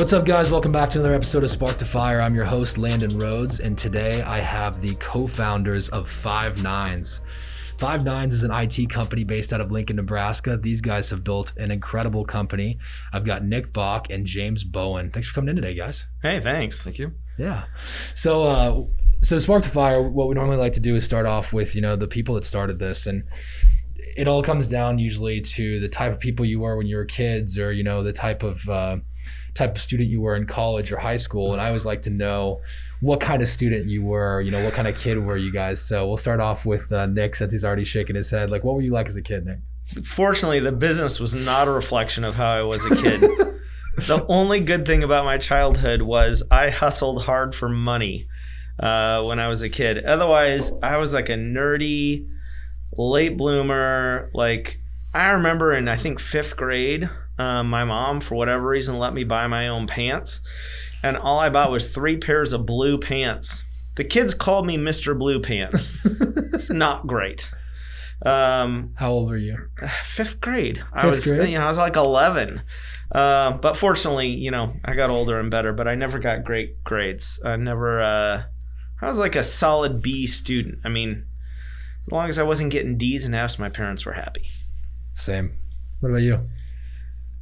What's up, guys? Welcome back to another episode of Spark to Fire. I'm your host, Landon Rhodes, and today I have the co-founders of Five Nines. Five Nines is an IT company based out of Lincoln, Nebraska. These guys have built an incredible company. I've got Nick Bock and James Bowen. Thanks for coming in today, guys. Hey, thanks. Thank you. Yeah. So Spark to Fire, what we normally like to do is start off with, the people that started this, and it all comes down usually to the type of people you were when you were kids, or the type of student you were in college or high school. And I always like to know what kind of student you were, what kind of kid were you guys. So we'll start off with Nick, since he's already shaking his head. Like, what were you like as a kid, Nick? Fortunately, the business was not a reflection of how I was a kid. The only good thing about my childhood was I hustled hard for money when I was a kid. Otherwise, I was like a nerdy late bloomer. Like, I remember in, I think, 5th grade, my mom, for whatever reason, let me buy my own pants. And all I bought was 3 pairs of blue pants. The kids called me Mr. Blue Pants. It's not great. How old were you? 5th grade. I was like 11. But fortunately, I got older and better, but I never got great grades. I was like a solid B student. I mean, as long as I wasn't getting D's and F's, my parents were happy. Same. What about you?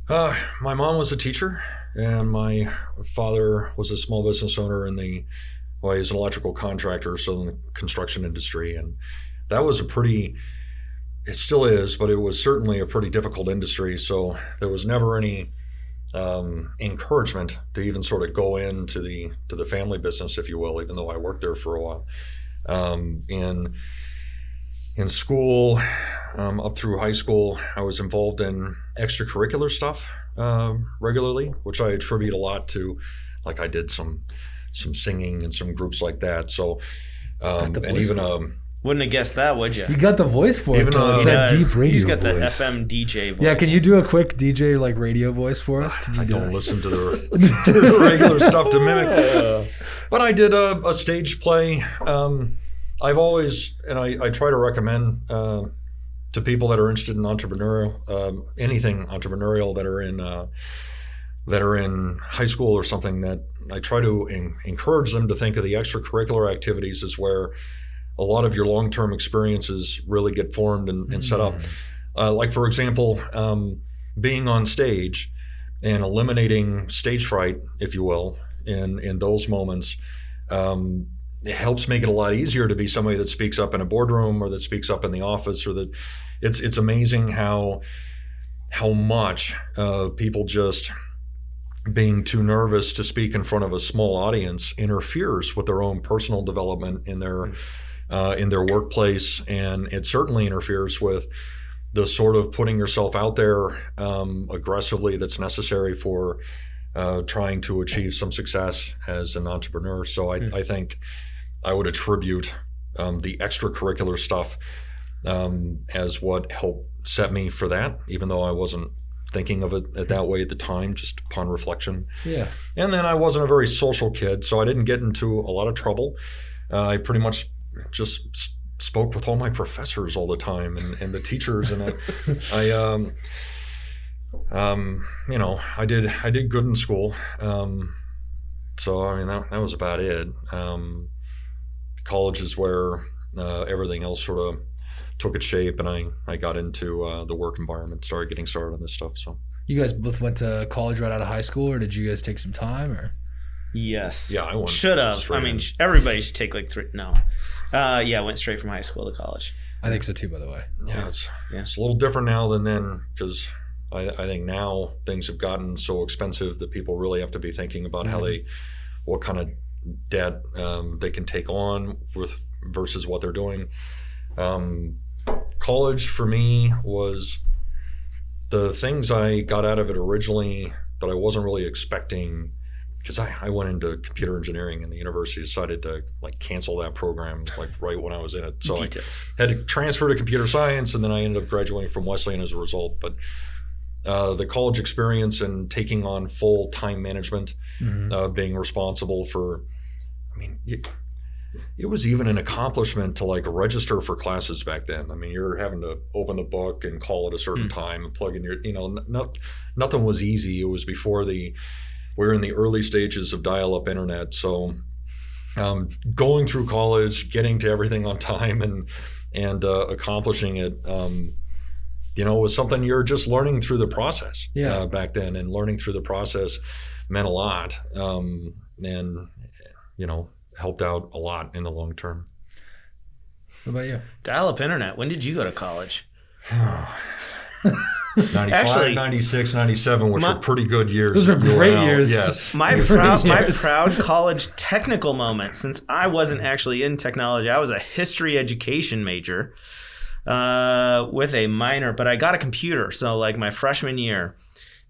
My mom was a teacher, and my father was a small business owner he's an electrical contractor, so in the construction industry. And that was it still is, but it was certainly a pretty difficult industry. So there was never any encouragement to even sort of go into the family business, if you will, even though I worked there for a while. In school, up through high school, I was involved in extracurricular stuff regularly, which I attribute a lot to, like I did some singing and some groups like that. So, wouldn't have guessed that, would you? You got the voice for it. It's that deep radio He's got voice. The FM DJ voice. Yeah, can you do a quick DJ like radio voice for us? I don't listen to the regular stuff to mimic. But I did a stage play. I've always, and I try to recommend to people that are interested in entrepreneurial, anything entrepreneurial that are in high school or something, that I try to encourage them to think of the extracurricular activities as where a lot of your long-term experiences really get formed and set up. Like, for example, being on stage and eliminating stage fright, if you will, in those moments. It helps make it a lot easier to be somebody that speaks up in a boardroom or that speaks up in the office, or that it's amazing how much people just being too nervous to speak in front of a small audience interferes with their own personal development in their workplace. And it certainly interferes with the sort of putting yourself out there aggressively that's necessary for trying to achieve some success as an entrepreneur. So I think I would attribute the extracurricular stuff as what helped set me for that, even though I wasn't thinking of it that way at the time, just upon reflection. Yeah. And then I wasn't a very social kid, so I didn't get into a lot of trouble. I pretty much just spoke with all my professors all the time and the teachers, and I did good in school. So I mean that was about it. College is where everything else sort of took its shape, and I got into the work environment, started on this stuff. So you guys both went to college right out of high school, or did you guys take some time? Or yes, yeah, I went. Should have. I mean, everybody should take like 3. No, I went straight from high school to college. I think so too, by the way. Yeah, it's a little different now than then, because I think now things have gotten so expensive that people really have to be thinking about what kind of debt they can take on versus what they're doing. College for me was the things I got out of it originally that I wasn't really expecting, because I went into computer engineering and the university decided to cancel that program right when I was in it. So Details. I had to transfer to computer science, and then I ended up graduating from Wesleyan as a result. But the college experience and taking on full time management, being responsible for, it was even an accomplishment to register for classes back then. I mean, you're having to open the book and call at a certain time and plug in your, nothing was easy. It was before the we're in the early stages of dial-up internet. So going through college, getting to everything on time and accomplishing it, was something you're just learning through the process back then, and learning through the process meant a lot, and helped out a lot in the long term. What about you? Dial-up internet. When did you go to college? 95, Actually, 96, 97, which were pretty good years. Those were great years. Yes. My proud college technical moment, since I wasn't actually in technology, I was a history education major with a minor, but I got a computer. So like my freshman year,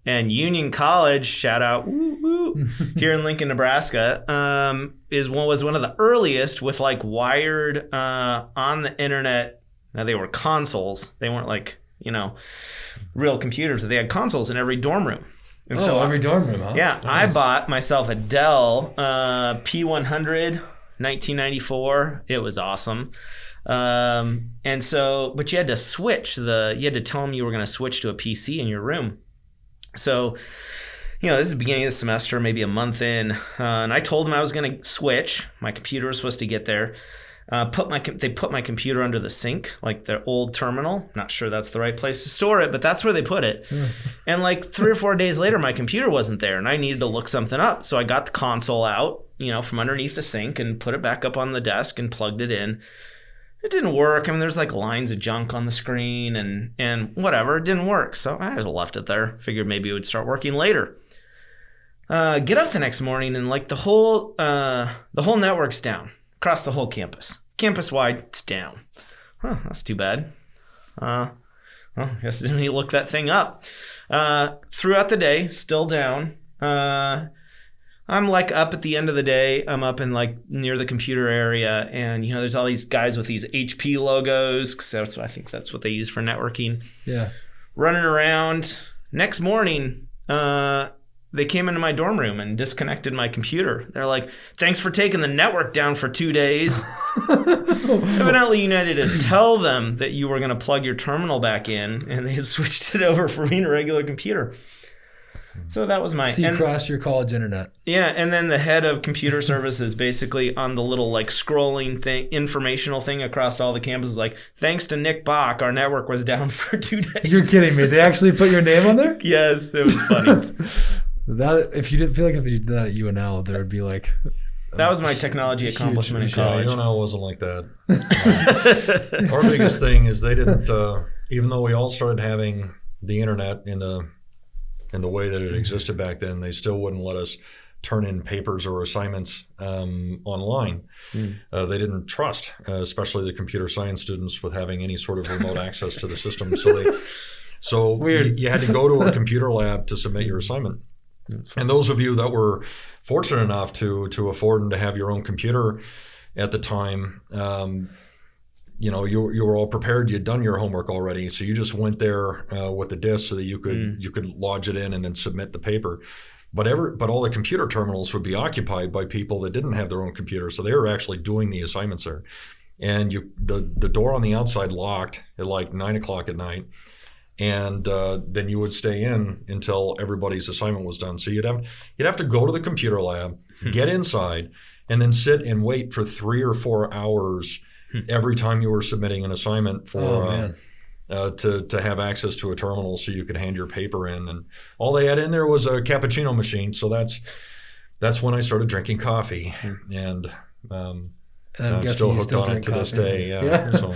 and Union College, shout out, here in Lincoln, Nebraska, was one of the earliest with like wired on the internet. Now they were consoles. They weren't like, real computers. They had consoles in every dorm room. And so every dorm room, huh? Yeah, Nice. I bought myself a Dell P100, 1994. It was awesome. And so, but you had to switch you had to tell them you were going to switch to a PC in your room. So, this is the beginning of the semester, maybe a month in, and I told them I was going to switch. My computer was supposed to get there. They put my computer under the sink, like their old terminal. Not sure that's the right place to store it, but that's where they put it. And like 3 or 4 days later, my computer wasn't there, and I needed to look something up. So I got the console out, from underneath the sink, and put it back up on the desk and plugged it in. It didn't work. I mean, there's like lines of junk on the screen and whatever. It didn't work. So I just left it there. Figured maybe it would start working later. Get up the next morning, and like the whole network's down across the whole campus. Campus-wide, it's down. Huh, that's too bad. I guess I didn't need to look that thing up. Throughout the day, still down. I'm like up at the end of the day. I'm up in like near the computer area, and there's all these guys with these HP logos, because I think that's what they use for networking. Yeah. Running around. Next morning, they came into my dorm room and disconnected my computer. They're like, "Thanks for taking the network down for 2 days." Evidently, you needed to tell them that you were going to plug your terminal back in, and they had switched it over for being a regular computer. So that was So you crossed your college internet. Yeah, and then the head of computer services basically on the little like scrolling thing, informational thing across all the campuses, like, "Thanks to Nick Bock, our network was down for 2 days." You're kidding me. They actually put your name on there? Yes, it was funny. That if you didn't feel like if you did that at UNL, there would be like That was my technology accomplishment in college. UNL wasn't like that. Our biggest thing is they didn't, even though we all started having the internet in the way that it existed back then, they still wouldn't let us turn in papers or assignments online. They didn't trust, especially the computer science students, with having any sort of remote access to the system. So you had to go to a computer lab to submit your assignment. And those of you that were fortunate enough to afford and to have your own computer at the time, you were all prepared. You'd done your homework already, so you just went there with the disk so that you could lodge it in and then submit the paper. But all the computer terminals would be occupied by people that didn't have their own computer, so they were actually doing the assignments there. And the door on the outside locked at like 9 o'clock at night. And then you would stay in until everybody's assignment was done. So you'd have to go to the computer lab, get inside, and then sit and wait for 3 or 4 hours every time you were submitting an assignment to have access to a terminal so you could hand your paper in. And all they had in there was a cappuccino machine. So that's when I started drinking coffee, and I'm still hooked on it to this day. Yeah. So.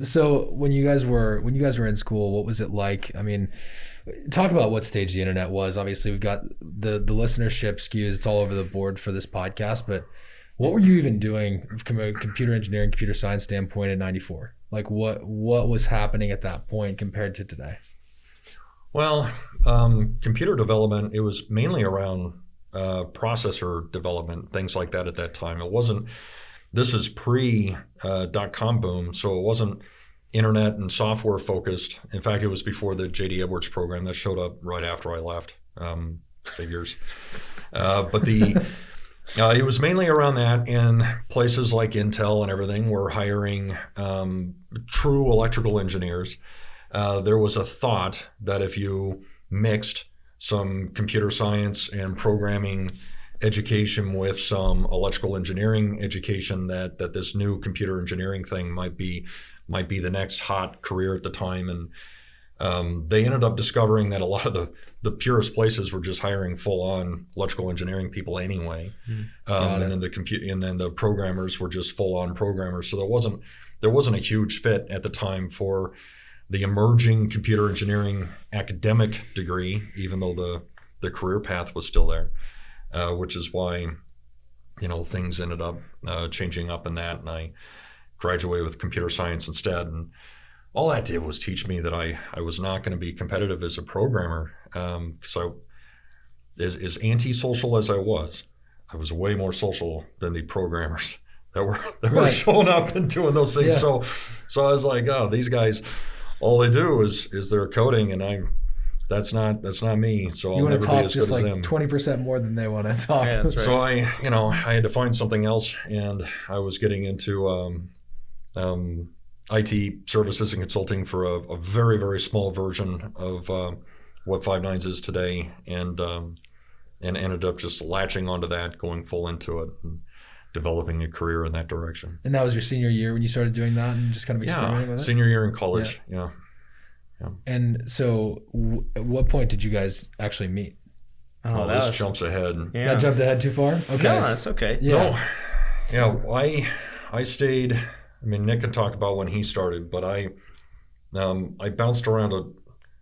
So when you guys were in school, what was it like? I mean, talk about what stage the internet was. Obviously, we've got the listenership skews. It's all over the board for this podcast. But what were you even doing from a computer engineering, computer science standpoint in '94? Like what was happening at that point compared to today? Well, computer development, it was mainly around processor development, things like that at that time. It wasn't. This is pre-dot-com boom, so it wasn't internet and software focused. In fact, it was before the J.D. Edwards program that showed up right after I left. Figures. But it was mainly around that, and places like Intel and everything were hiring true electrical engineers. There was a thought that if you mixed some computer science and programming education with some electrical engineering education, that this new computer engineering thing might be the next hot career at the time. And they ended up discovering that a lot of the purest places were just hiring full-on electrical engineering people anyway. And then the programmers were just full-on programmers. So there wasn't a huge fit at the time for the emerging computer engineering academic degree, even though the career path was still there. Which is why, things ended up changing up in that, and I graduated with computer science instead. And all that did was teach me that I was not going to be competitive as a programmer. So as antisocial as I was way more social than the programmers that were showing up and doing those things. Yeah. So I was like, oh, these guys, all they do is their coding, and that's not me. So I'll never be as good as them. 20% more than they want to talk. Yeah, that's right. So I had to find something else, and I was getting into IT services and consulting for a very, very small version of what Five9s is today, and ended up just latching onto that, going full into it, and developing a career in that direction. And that was your senior year when you started doing that and just kind of experimenting with it? Senior year in college, yeah. And so at what point did you guys actually meet? Oh, this jumps ahead. Yeah. That jumped ahead too far? Okay. No, that's okay. Yeah. No, I stayed, Nick can talk about when he started, but I bounced around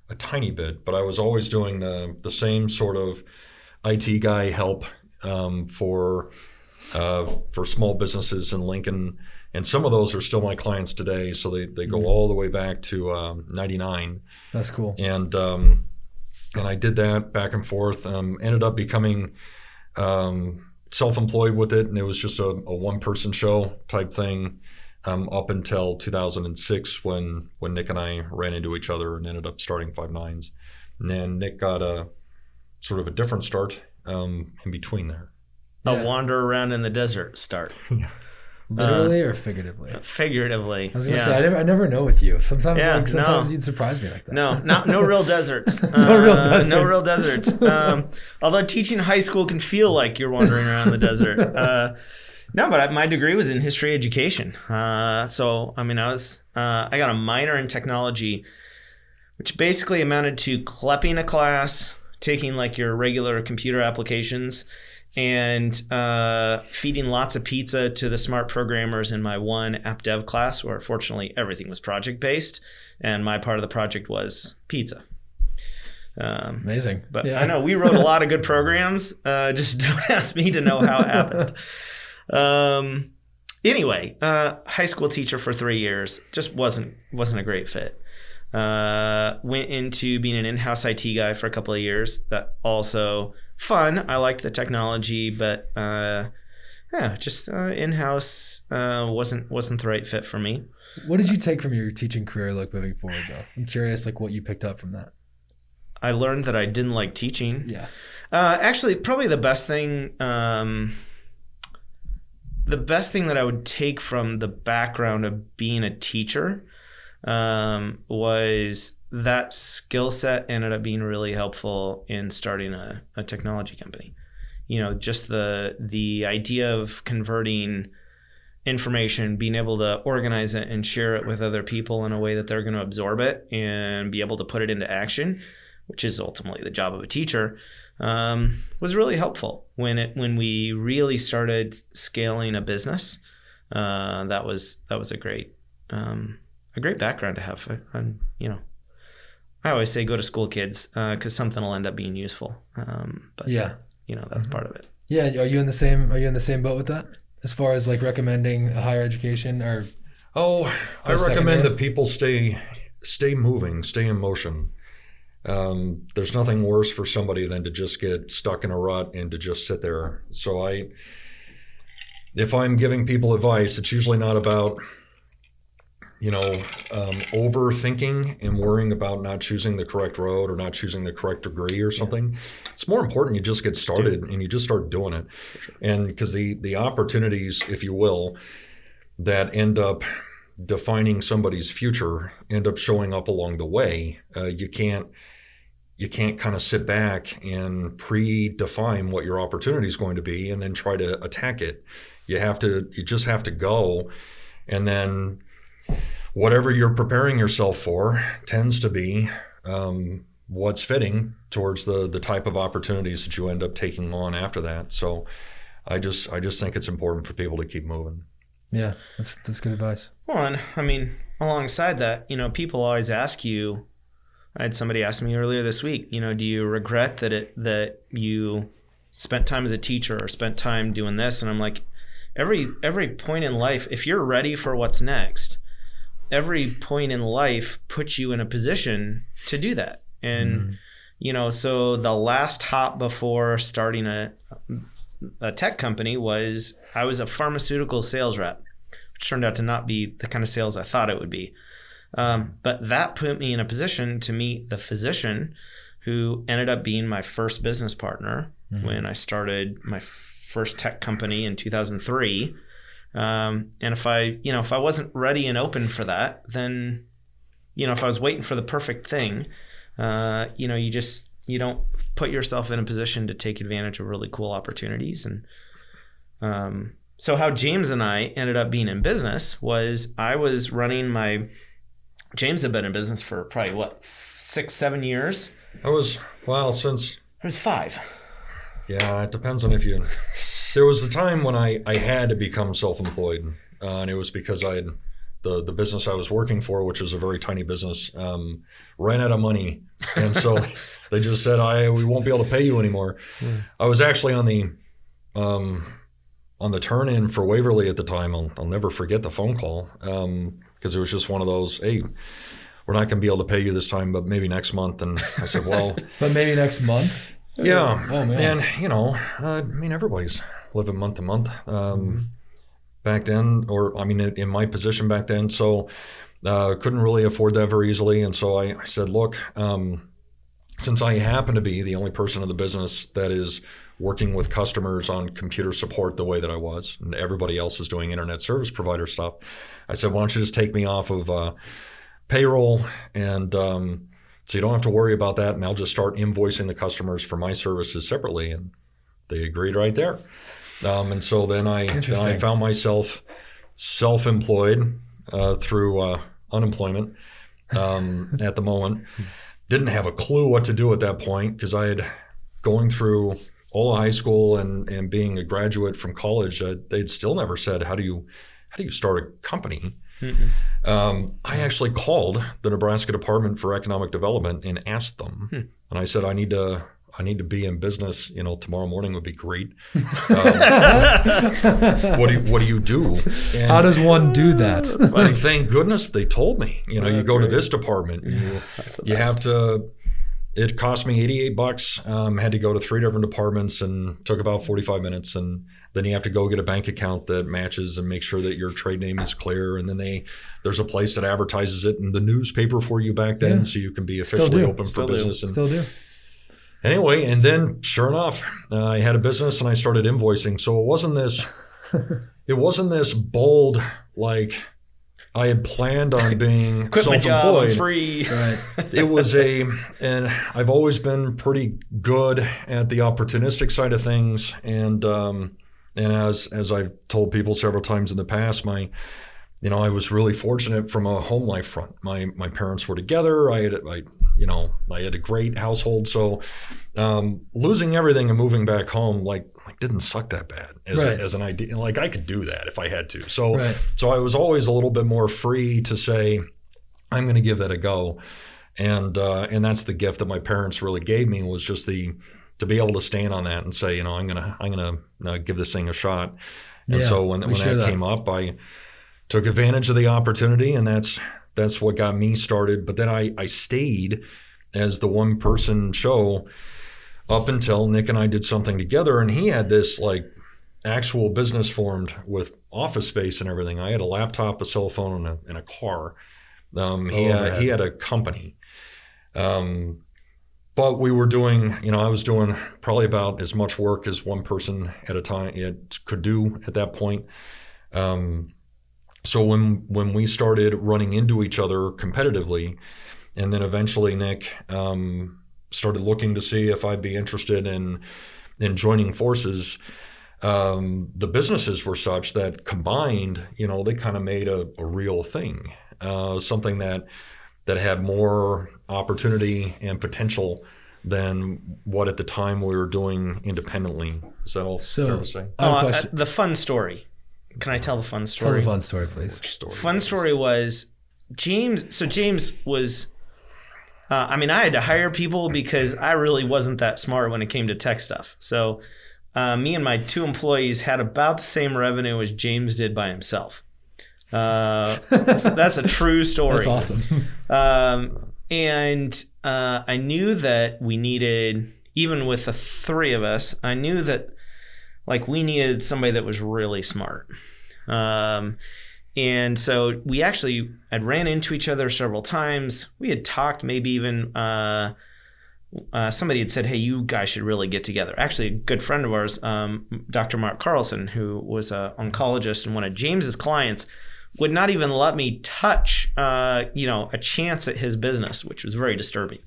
a tiny bit, but I was always doing the same sort of IT guy help for small businesses in Lincoln. And some of those are still my clients today, so they go all the way back to 99. That's cool. And I did that back and forth. Ended up becoming self-employed with it, and it was just a one-person show type thing up until 2006 when Nick and I ran into each other and ended up starting Five9s. And then Nick got a sort of a different start in between there. A wander around in the desert start. Literally or figuratively? Figuratively. I was going to say, I never know with you. Sometimes you'd surprise me like that. No real deserts. No real deserts. Although teaching high school can feel like you're wandering around the desert. But my degree was in history education. I got a minor in technology, which basically amounted to CLEPing a class, taking like your regular computer applications, and feeding lots of pizza to the smart programmers in my one app dev class, where fortunately everything was project based, and my part of the project was pizza. Amazing. But I know we wrote a lot of good programs. Just don't ask me to know how it happened. Anyway, high school teacher for 3 years, just wasn't a great fit. Went into being an in-house IT guy for a couple of years. That also fun. I liked the technology, but in-house wasn't the right fit for me. What did you take from your teaching career, like moving forward, though? I'm curious, like what you picked up from that. I learned that I didn't like teaching. Yeah. Actually, probably the best thing that I would take from the background of being a teacher was that skill set ended up being really helpful in starting a technology company. Just the idea of converting information, being able to organize it and share it with other people in a way that they're going to absorb it and be able to put it into action, which is ultimately the job of a teacher, was really helpful when we really started scaling a business. That was a great background to have. I always say go to school, kids, because something will end up being useful. That's part of it. Yeah, are you in the same boat with that? As far as like recommending a higher education or? I recommend that people stay moving, stay in motion. There's nothing worse for somebody than to just get stuck in a rut and to just sit there. So if I'm giving people advice, it's usually not about overthinking and worrying about not choosing the correct road or not choosing the correct degree or something. It's more important you just get started and you just start doing it. Sure. And because the opportunities, if you will, that end up defining somebody's future end up showing up along the way. You can't you can't kind of sit back and predefine what your opportunity is going to be and then try to attack it. You just have to go, and then whatever you're preparing yourself for tends to be what's fitting towards the type of opportunities that you end up taking on after that. So I just think it's important for people to keep moving. Yeah, that's good advice. Well, and I mean, alongside that, people always ask you. I had somebody ask me earlier this week, do you regret that you spent time as a teacher or spent time doing this? And I'm like, every point in life, if you're ready for what's next, every point in life puts you in a position to do that. And, so the last hop before starting a tech company was I was a pharmaceutical sales rep, which turned out to not be the kind of sales I thought it would be. But that put me in a position to meet the physician who ended up being my first business partner when I started my first tech company in 2003. And if I wasn't ready and open for that, then, if I was waiting for the perfect thing, you don't put yourself in a position to take advantage of really cool opportunities. And so how James and I ended up being in business was I was running James had been in business for probably 6-7 years. Since it was 5. Yeah, it depends on if you. There was a time when I had to become self-employed, and it was because I had the business I was working for, which was a very tiny business, ran out of money, and so they just said, "We won't be able to pay you anymore." I was actually on the turn-in for Waverly at the time. I'll never forget the phone call. Because it was just one of those, hey, we're not going to be able to pay you this time, but maybe next month. And I said, well. But maybe next month? Yeah. Oh, man. And, everybody's living month to month back then, or, in my position back then. So couldn't really afford that very easily. And so I said, look, since I happen to be the only person in the business that is working with customers on computer support the way that I was, and everybody else was doing internet service provider stuff, I said, why don't you just take me off of payroll, and so you don't have to worry about that, and I'll just start invoicing the customers for my services separately. And they agreed right there. And so then I found myself self-employed through unemployment at the moment. Didn't have a clue what to do at that point, because I had going through all of high school and being a graduate from college, they'd still never said, how do you start a company? I actually called the Nebraska Department for Economic Development and asked them, and I said, I need to be in business. Tomorrow morning would be great. What do you do? And how does one do that? And thank goodness they told me. You go to this department. You have to. It cost me $88. Had to go to 3 different departments and took about 45 minutes. And then you have to go get a bank account that matches and make sure that your trade name is clear. And then there's a place that advertises it in the newspaper for you back then, so you can be officially open for business. Still do. Anyway, and then sure enough, I had a business and I started invoicing. So it wasn't this bold, like I had planned on being quit my job, I'm self-employed. free. Right. It was and I've always been pretty good at the opportunistic side of things. And as I've told people several times in the past, I was really fortunate from a home life front. My parents were together. I had a great household. So losing everything and moving back home didn't suck that bad as an idea. Like I could do that if I had to. So I was always a little bit more free to say, I'm going to give that a go. And that's the gift that my parents really gave me, was just to be able to stand on that and say, I'm gonna give this thing a shot. And so when that came up, I took advantage of the opportunity, and that's what got me started. But then I stayed as the one person show up until Nick and I did something together, and he had this actual business formed with office space and everything. I had a laptop, a cell phone, and a car. He had a company. But we were doing, I was doing probably about as much work as one person at a time could do at that point. So when we started running into each other competitively, and then eventually Nick started looking to see if I'd be interested in joining forces, the businesses were such that combined, they kind of made a real thing, something that had more opportunity and potential than what at the time we were doing independently. Is that all fair to say? The fun story. Can I tell the fun story? Tell the fun story, please. Fun story was James. So James was, I had to hire people because I really wasn't that smart when it came to tech stuff. So me and my 2 employees had about the same revenue as James did by himself. That's a true story. That's awesome. And I knew that we needed, even with the 3 of us, I knew that we needed somebody that was really smart. And so we actually had ran into each other several times. We had talked, maybe even somebody had said, hey, you guys should really get together. Actually, a good friend of ours, Dr. Mark Carlson, who was an oncologist and one of James's clients, would not even let me touch, a chance at his business, which was very disturbing.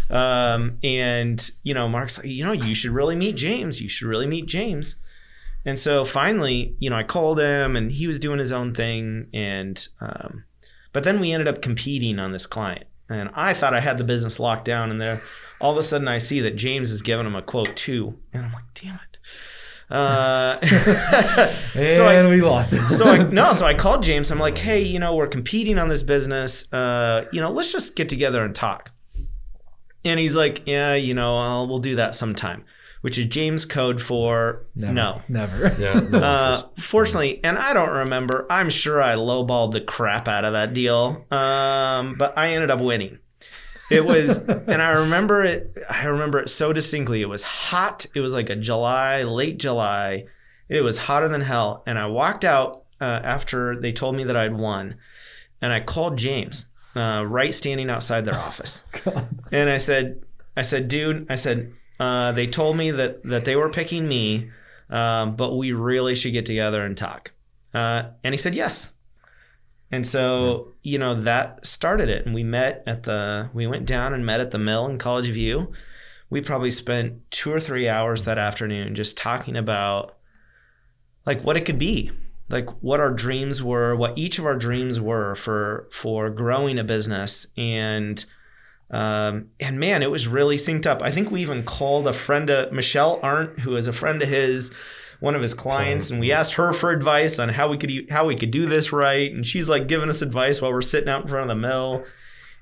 And Mark's like, you should really meet James. You should really meet James. And so finally, I called him and he was doing his own thing. And, but then we ended up competing on this client. And I thought I had the business locked down, and there, all of a sudden I see that James is giving him a quote too. And I'm like, damn it. We lost it. So I called James. I'm like, hey, we're competing on this business. Let's just get together and talk. And he's like, yeah, we'll do that sometime, which is James code for no. Never. Yeah. Fortunately, and I don't remember, I'm sure I lowballed the crap out of that deal. But I ended up winning. It was, and I remember it so distinctly. It was hot. It was like late July. It was hotter than hell. And I walked out after they told me that I'd won. And I called James, right standing outside their office. God. And I said, dude, they told me that they were picking me, but we really should get together and talk. And he said, yes. And so, that started it. And we went down and met at the mill in College View. We probably spent 2 or 3 hours that afternoon just talking about what it could be, what our dreams were, what each of our dreams were for growing a business. And man, it was really synced up. I think we even called a friend of Michelle Arndt, who is a friend of his, one of his clients, and we asked her for advice on how we could do this right. And she's giving us advice while we're sitting out in front of the mill.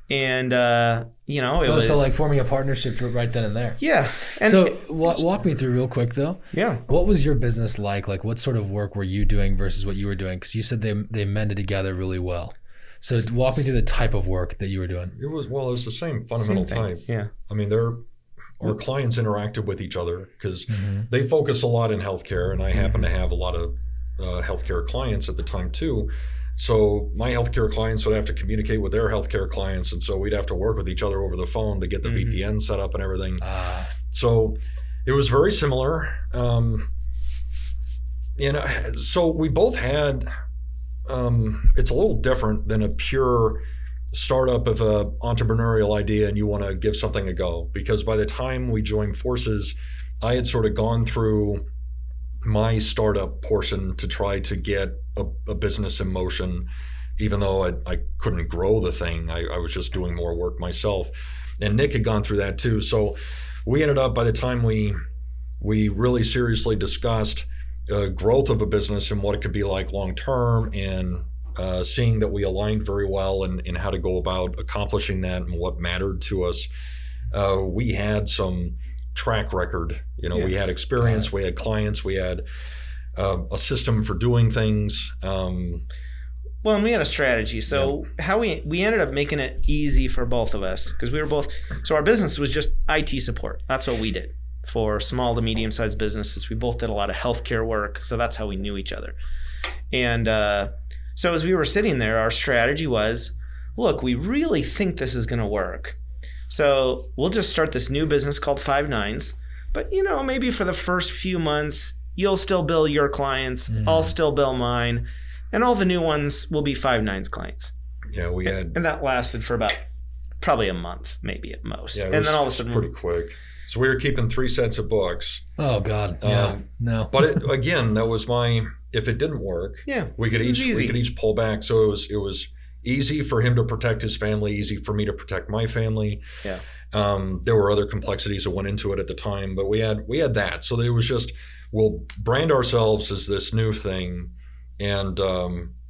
And it was so forming a partnership right then and there. Yeah. And so walk me through real quick though. Yeah. What was your business like? What sort of work were you doing versus what you were doing? Because you said they mended together really well. So walk me through the type of work that you were doing. It was the same fundamental type. Yeah. Our clients interacted with each other because they focus a lot in healthcare, and I happen to have a lot of healthcare clients at the time too. So my healthcare clients would have to communicate with their healthcare clients, and so we'd have to work with each other over the phone to get the VPN set up and everything. So it was very similar. So we both had. It's a little different than a pure startup of a entrepreneurial idea and you want to give something a go, because by the time we joined forces, I had sort of gone through my startup portion to try to get a business in motion, even though I couldn't grow the thing. I was just doing more work myself, and Nick had gone through that too. So we ended up, by the time we really seriously discussed growth of a business and what it could be like long term, and seeing that we aligned very well in how to go about accomplishing that and what mattered to us. We had some track record. We had experience, we had clients, we had a system for doing things. And we had a strategy. So how we ended up making it easy for both of us, because we were both, so our business was just IT support. That's what we did for small to medium-sized businesses. We both did a lot of healthcare work, so that's how we knew each other. And so as we were sitting there, our strategy was, look, we really think this is going to work. So we'll just start this new business called 5 Nines. But, maybe for the first few months, you'll still bill your clients, I'll still bill mine, and all the new ones will be 5 Nines clients. Yeah, we had... And that lasted for about probably a month, maybe at most. Yeah, And then all of a sudden, pretty quick. So we were keeping 3 sets of books. Oh God, yeah, no. But again, that was if it didn't work, we could each pull back. So it was easy for him to protect his family, easy for me to protect my family. Yeah. There were other complexities that went into it at the time, but we had that. So it was just, we'll brand ourselves as this new thing, and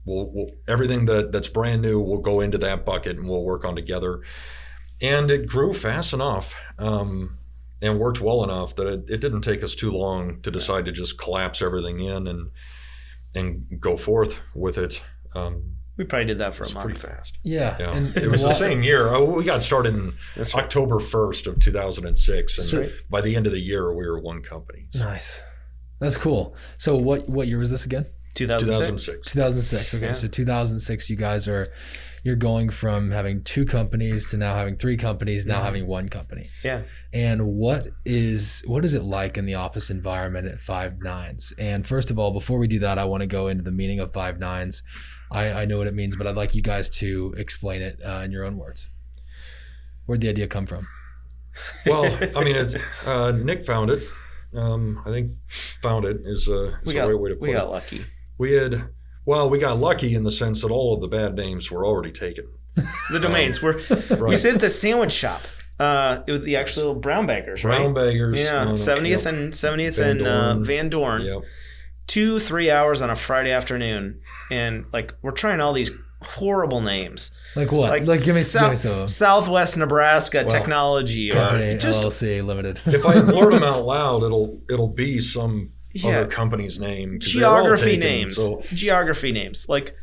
we'll everything that's brand new will go into that bucket and we'll work on together. And it grew fast enough and worked well enough that it didn't take us too long to decide to just collapse everything in and go forth with it. We probably did that for a month. Pretty fast. Yeah. And it was the same year. We got started in October 1st of 2006. And by the end of the year, we were one company. So. Nice. That's cool. So what year was this again? 2006. 2006. Okay. Yeah. So 2006, you guys you're going from having 2 companies to now having 3 companies, now having 1 company. Yeah. And what is it like in the office environment at Five Nines? And first of all, before we do that, I want to go into the meaning of Five Nines. I know what it means, but I'd like you guys to explain it in your own words. Where'd the idea come from? Well, I mean, Nick found it. I think found it is the right way to put it. We got lucky. We got lucky in the sense that all of the bad names were already taken. The domains were. Right. We sit at the sandwich shop. It was the actual Brown Baggers, right? Brown Baggers. Yeah, 70th and Van Dorn. Yep. 2-3 hours on a Friday afternoon, and like we're trying all these horrible names. Like what? Like give me some. Southwest Nebraska Technology Company, or just LLC Limited. If I blurt them out loud, it'll be some other company's name. Geography names. Geography names. Like,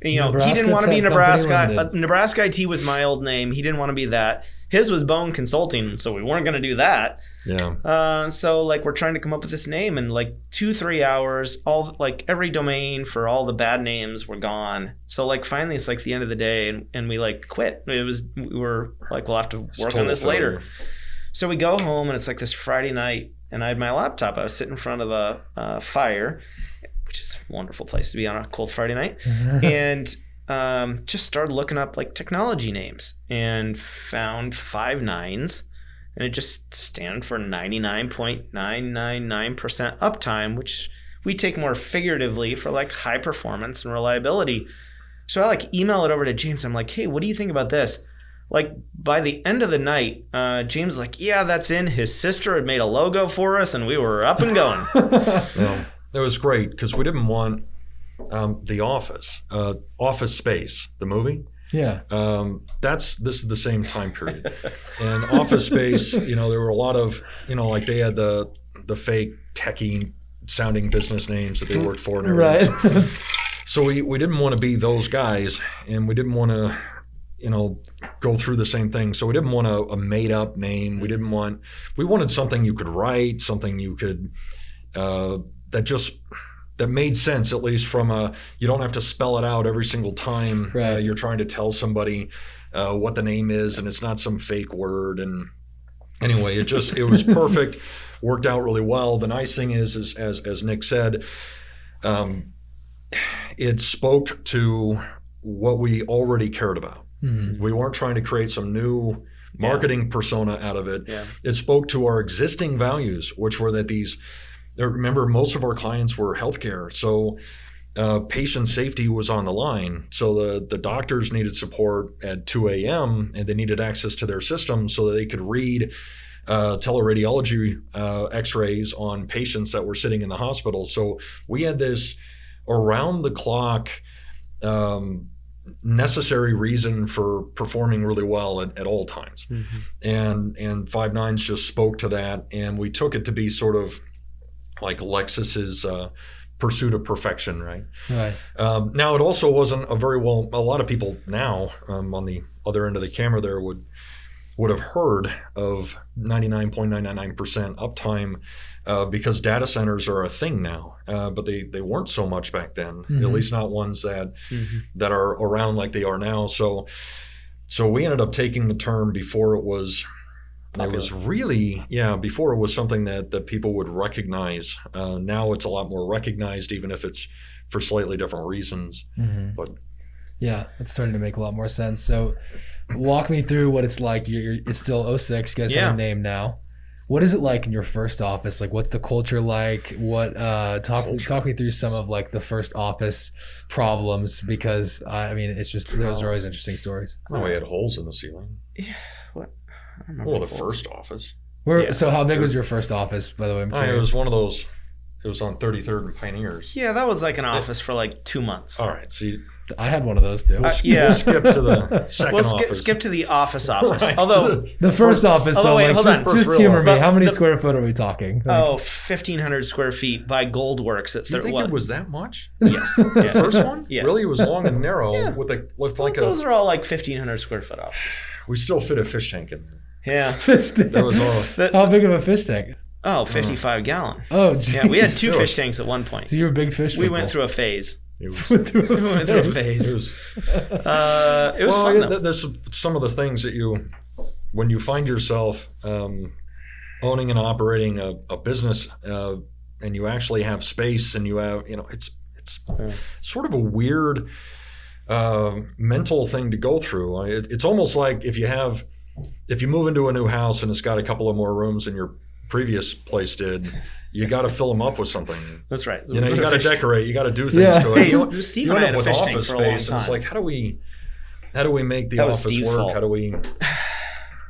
you know, Nebraska he didn't want to be Nebraska. Nebraska IT was my old name. He didn't want to be that. His was Bowen Consulting, so we weren't going to do that. Yeah. So like we're trying to come up with this name, and like 2-3 hours, all like every domain for all the bad names were gone. So like finally it's like the end of the day, and we like quit. We were like, we'll have to work on this later. So we go home, and it's like this Friday night, and I had my laptop. I was sitting in front of a fire, which is a wonderful place to be on a cold Friday night, and just started looking up like technology names and found Five Nines, and it just stands for 99.999% uptime, which we take more figuratively for like high performance and reliability. So I like email it over to James. I'm like, hey, what do you think about this? Like by the end of the night, James was like, yeah, that's in. His sister had made a logo for us, and we were up and going. Well, it was great because we didn't want The Office, Office Space, the movie. Yeah. This is the same time period. And Office Space, you know, there were a lot of, you know, like they had the fake techie sounding business names that they worked for and everything. Right. So we didn't want to be those guys, and we didn't want to, you know, go through the same thing. So we didn't want a made up name. We wanted something you could write, something you could, that made sense, at least from you don't have to spell it out every single time you're trying to tell somebody what the name is, and it's not some fake word. And anyway, it was perfect, worked out really well. The nice thing is as Nick said, it spoke to what we already cared about. Mm-hmm. We weren't trying to create some new marketing persona out of it. Yeah. It spoke to our existing values, which were that remember, most of our clients were healthcare, so patient safety was on the line. So the doctors needed support at 2 a.m. and they needed access to their system so that they could read teleradiology x-rays on patients that were sitting in the hospital. So we had this around-the-clock necessary reason for performing really well at all times. Mm-hmm. And Five Nines just spoke to that, and we took it to be sort of like Lexus's pursuit of perfection, right? Right. Now, it also wasn't a lot of people now on the other end of the camera there would have heard of 99.999% uptime because data centers are a thing now, but they weren't so much back then, mm-hmm. at least not ones that are around like they are now. So we ended up taking the term before it was popular. It was really, before it was something that people would recognize. Now it's a lot more recognized, even if it's for slightly different reasons. Mm-hmm. But yeah, it's starting to make a lot more sense. So walk me through what it's like. It's still '06. You guys have a name now. What is it like in your first office? Like, what's the culture like? What talk me through some of like the first office problems, because I mean, it's just those are always interesting stories. Oh, we had holes in the ceiling. Yeah. What? I don't remember. Well, the first office. So how big was your first office, by the way? It was one of those. It was on 33rd and Pioneers. Yeah, that was like an office for like 2 months. All right, see. I had one of those too. We'll skip to the second office. Skip to the office. Right. Although the first office, though, wait, like, hold on. just humor me. How many square foot are we talking? Like, 1,500 square feet by Goldworks at You think it was that much? Yes. The first one? Yeah. Really? It was long and narrow with like those are all like 1,500 square foot offices. We still fit a fish tank in there. Yeah. fish tank. That was all. How big of a fish tank? 55 gallon. Oh, geez. Yeah, we had 2 fish tanks at one point. So you were big fish We people. went through a phase. It was, We went through a phase. It was fun, though. There's some of the things that when you find yourself owning and operating a business, and you actually have space, and you have, it's sort of a weird mental thing to go through. It's almost like if you move into a new house and it's got a couple of more rooms than your previous place did, you got to fill them up with something. That's right. You got to decorate. You got to do things to it. Hey, Steve and I had a fish tank for a long time. It's like, how do we make the office Steve's work? fault. How do we?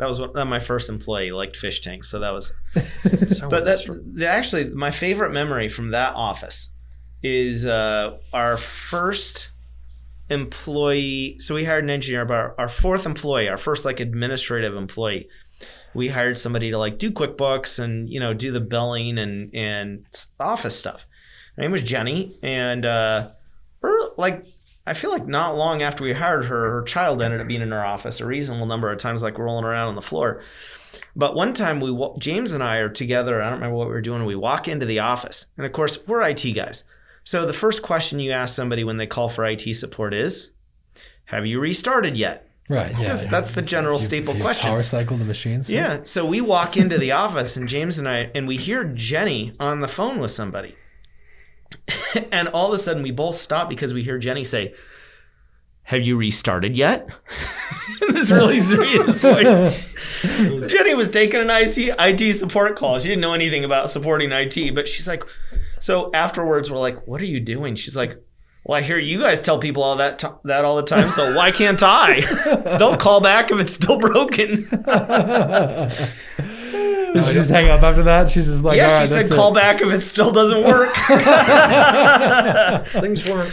That was my first employee liked fish tanks, so that was. But actually, my favorite memory from that office is our first employee. So we hired an engineer, but our fourth employee, our first like administrative employee, we hired somebody to like do QuickBooks and do the billing and office stuff. Her name was Jenny, and I feel like not long after we hired her, her child ended up being in our office a reasonable number of times, like rolling around on the floor. But one time James and I are together. I don't remember what we were doing. We walk into the office, and of course we're IT guys. So the first question you ask somebody when they call for IT support is, "Have you restarted yet?" Right. Yeah. That's the general staple question. Power cycle the machines. Yeah. So we walk into the office, and James and I, and we hear Jenny on the phone with somebody. And all of a sudden we both stop because we hear Jenny say, "Have you restarted yet?" In this really serious voice. Jenny was taking an IT support call. She didn't know anything about supporting IT, but she's like, so afterwards we're like, "What are you doing?" She's like, "Well, I hear you guys tell people all that all the time, so why can't I? Don't call back if it's still broken." Did she just hang up after that? She's just like, yeah, all she right, said, that's "Call it." back if it still doesn't work." Things weren't.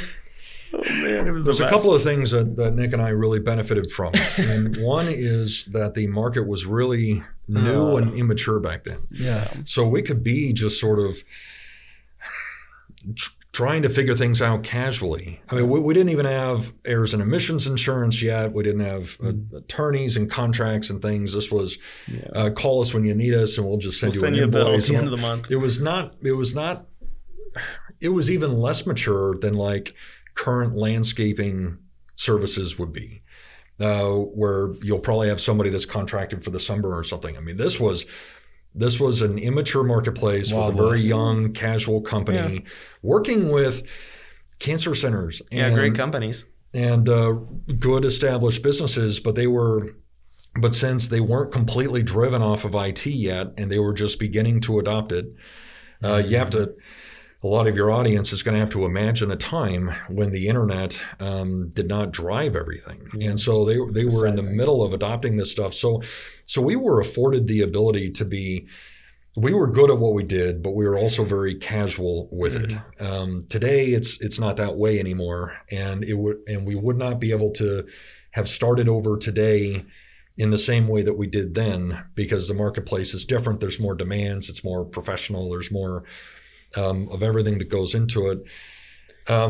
Oh man, it was There's the a best. couple of things that Nick and I really benefited from, and one is that the market was really new and immature back then. Yeah. So we could be just sort of trying to figure things out casually. I mean, we didn't even have errors and emissions insurance yet. We didn't have attorneys and contracts and things. This was call us when you need us, and we'll just send you an a bill at invoice. the end of the month. It was even less mature than like current landscaping services would be, where you'll probably have somebody that's contracted for the summer or something. I mean, this was an immature marketplace with a very young, casual company working with cancer centers. And, great companies. And good established businesses, but since they weren't completely driven off of IT yet, and they were just beginning to adopt it, a lot of your audience is going to have to imagine a time when the internet did not drive everything. And so they were in the middle of adopting this stuff. So we were afforded the ability we were good at what we did, but we were also very casual with it. Today, it's not that way anymore. And we would not be able to have started over today in the same way that we did then, because the marketplace is different. There's more demands. It's more professional. There's more of everything that goes into it.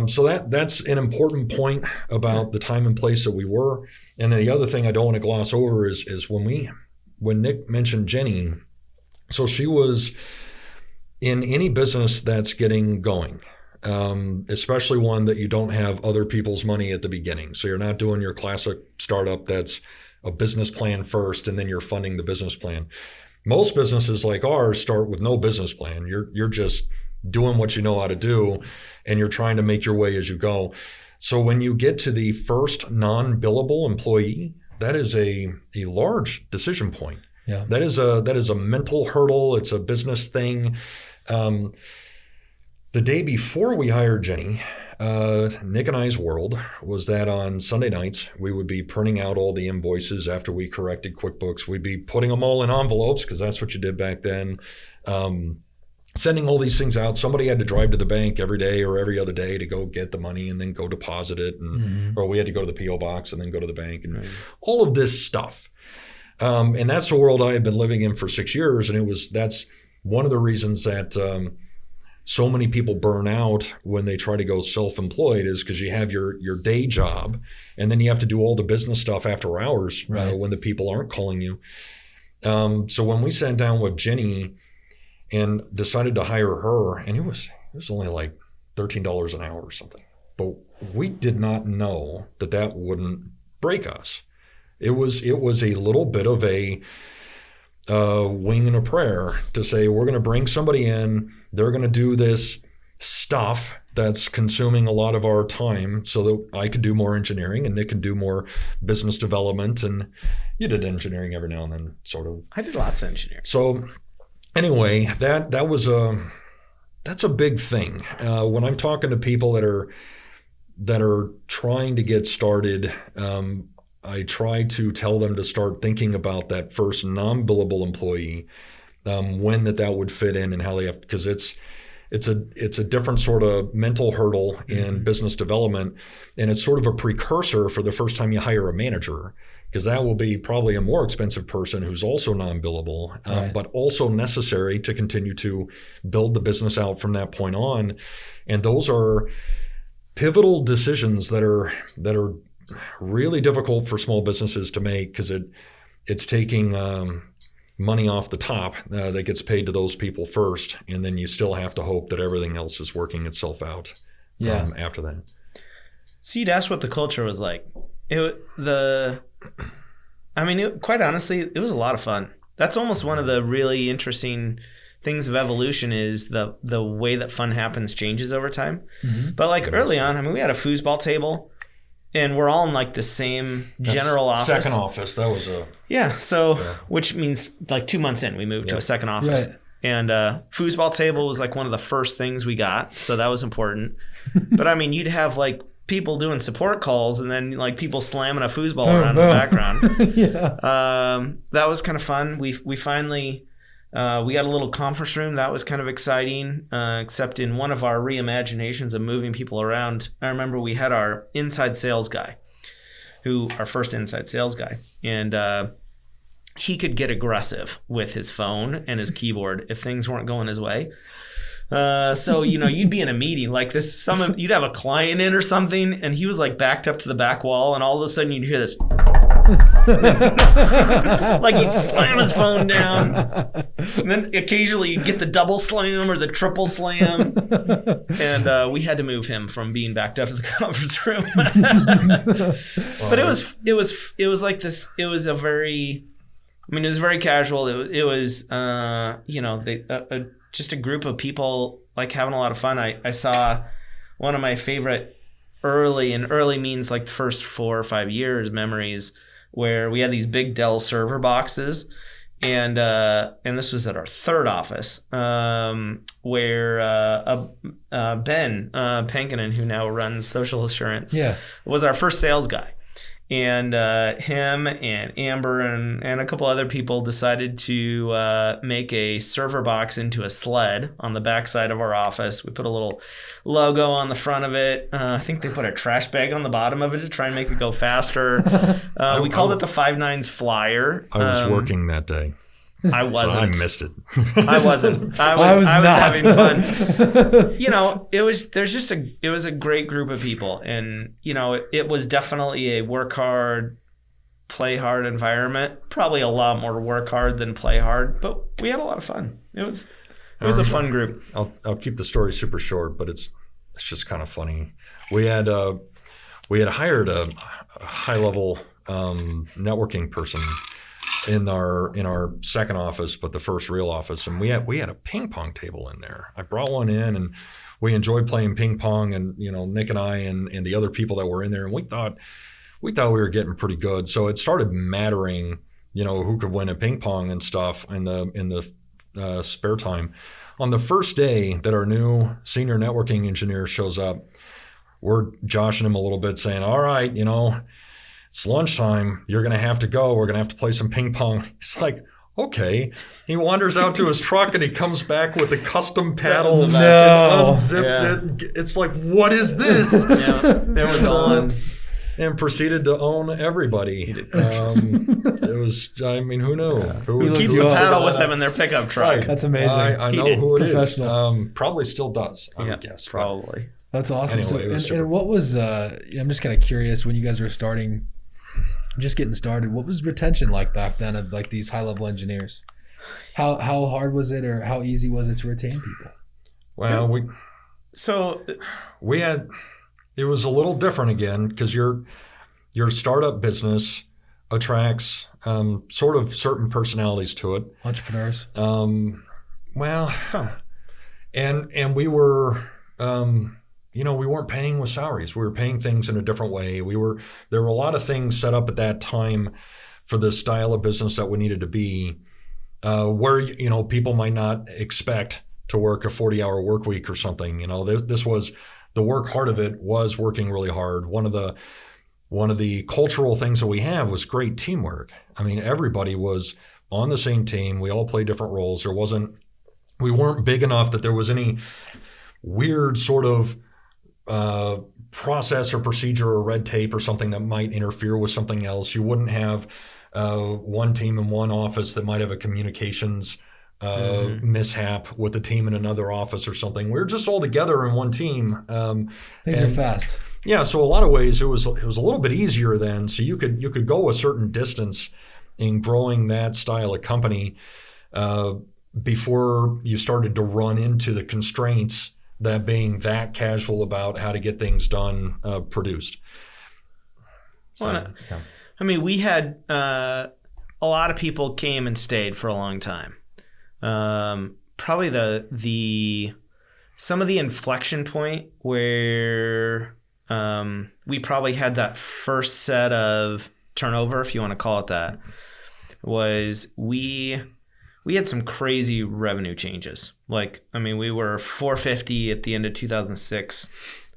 So that's an important point about the time and place that we were. And then the other thing I don't want to gloss over is when Nick mentioned Jenny, so she was in any business that's getting going, especially one that you don't have other people's money at the beginning. So you're not doing your classic startup that's a business plan first and then you're funding the business plan. Most businesses like ours start with no business plan. You're just doing what you know how to do, and you're trying to make your way as you go. So when you get to the first non-billable employee, that is a large decision point. Yeah. That is a mental hurdle. It's a business thing. The day before we hired Jenny, Nick and I's world was that on Sunday nights, we would be printing out all the invoices after we corrected QuickBooks. We'd be putting them all in envelopes because that's what you did back then. Sending all these things out. Somebody had to drive to the bank every day or every other day to go get the money and then go deposit it. Or we had to go to the P.O. box and then go to the bank and all of this stuff. And that's the world I had been living in for 6 years. And that's one of the reasons that so many people burn out when they try to go self-employed is because you have your day job and then you have to do all the business stuff after hours when the people aren't calling you. So when we sat down with Jenny and decided to hire her, and it was only like $13 an hour or something, but we did not know that wouldn't break us. It was a little bit of a wing and a prayer to say, we're going to bring somebody in, they're going to do this stuff that's consuming a lot of our time so that I could do more engineering and Nick can do more business development. And you did engineering every now and then, sort of. I did lots of engineering. So anyway, that's a big thing. When I'm talking to people that are trying to get started, I try to tell them to start thinking about that first non-billable employee, when that would fit in and how they have, because it's a different sort of mental hurdle in business development, and it's sort of a precursor for the first time you hire a manager, because that will be probably a more expensive person who's also non-billable, but also necessary to continue to build the business out from that point on. And those are pivotal decisions that are really difficult for small businesses to make, because it's taking money off the top that gets paid to those people first, and then you still have to hope that everything else is working itself out after that. So you'd asked what the culture was like. Quite honestly, it was a lot of fun. That's almost one of the really interesting things of evolution, is the way that fun happens changes over time. But like early on, we had a foosball table. And we're all in like the same general office. Second office. That was which means like 2 months in, we moved to a second office. Right. And foosball table was like one of the first things we got. So that was important. But you'd have like people doing support calls and then like people slamming a foosball around in the background. That was kind of fun. We finally... we got a little conference room. That was kind of exciting, except in one of our reimaginations of moving people around, I remember we had our inside sales guy, our first inside sales guy, and he could get aggressive with his phone and his keyboard if things weren't going his way. So, you'd be in a meeting like this, you'd have a client in or something, and he was like backed up to the back wall, and all of a sudden you'd hear this... like he'd slam his phone down, and then occasionally you'd get the double slam or the triple slam, and we had to move him from being backed up to the conference room. But it was like this. It was a very, it was very casual. It was just a group of people like having a lot of fun. I saw one of my favorite early means like the first 4 or 5 years memories, where we had these big Dell server boxes, and this was at our third office, where Ben Pankinen, who now runs Social Assurance, was our first sales guy. And him and Amber and a couple other people decided to make a server box into a sled on the backside of our office. We put a little logo on the front of it. I think they put a trash bag on the bottom of it to try and make it go faster. We called it the 5 9s Flyer. I was working that day. I wasn't. So I missed it. I wasn't. I was having fun. It was a great group of people, and it was definitely a work hard, play hard environment. Probably a lot more work hard than play hard, but we had a lot of fun. It was a fun group. I'll keep the story super short, but it's just kind of funny. We had hired a high level networking person in our second office, but the first real office, and we had a ping pong table in there. I brought one in, and we enjoyed playing ping pong, and Nick and I and the other people that were in there, and we thought, we thought we were getting pretty good. So it started mattering, who could win at ping pong and stuff in the spare time. On the first day that our new senior networking engineer shows up, we're joshing him a little bit, saying, all right, it's lunchtime. You're going to have to go. We're going to have to play some ping pong. He's like, okay. He wanders out to his truck and he comes back with a custom paddle. No. Unzips it. It's like, what is this? It was on. And proceeded to own everybody. It was, who knew? Who keeps the paddle with them in their pickup truck? Right. That's amazing. I know who it is. Professional. Probably still does, I would guess. Probably. That's awesome. Anyway, and what was, I'm just kind of curious, when you guys were starting, just getting started, what was retention like back then of like these high-level engineers? How hard was it, or how easy was it to retain people? Well, we had, it was a little different again, because your startup business attracts sort of certain personalities to it. Entrepreneurs. Some. And we were, we weren't paying with salaries. We were paying things in a different way. There were a lot of things set up at that time for the style of business that we needed to be, where, people might not expect to work a 40-hour work week or something. This was, the work part of it was working really hard. One of the cultural things that we have was great teamwork. Everybody was on the same team. We all played different roles. We weren't big enough that there was any weird sort of process or procedure or red tape or something that might interfere with something else. You wouldn't have one team in one office that might have a communications mishap with the team in another office or something. We were just all together in one team. Things are fast. Yeah, so a lot of ways it was a little bit easier then. So you could go a certain distance in growing that style of company before you started to run into the constraints that being that casual about how to get things done produced. So, we had a lot of people came and stayed for a long time. Probably some of the inflection point where we probably had that first set of turnover, if you want to call it that, was we had some crazy revenue changes. We were 450 at the end of 2006,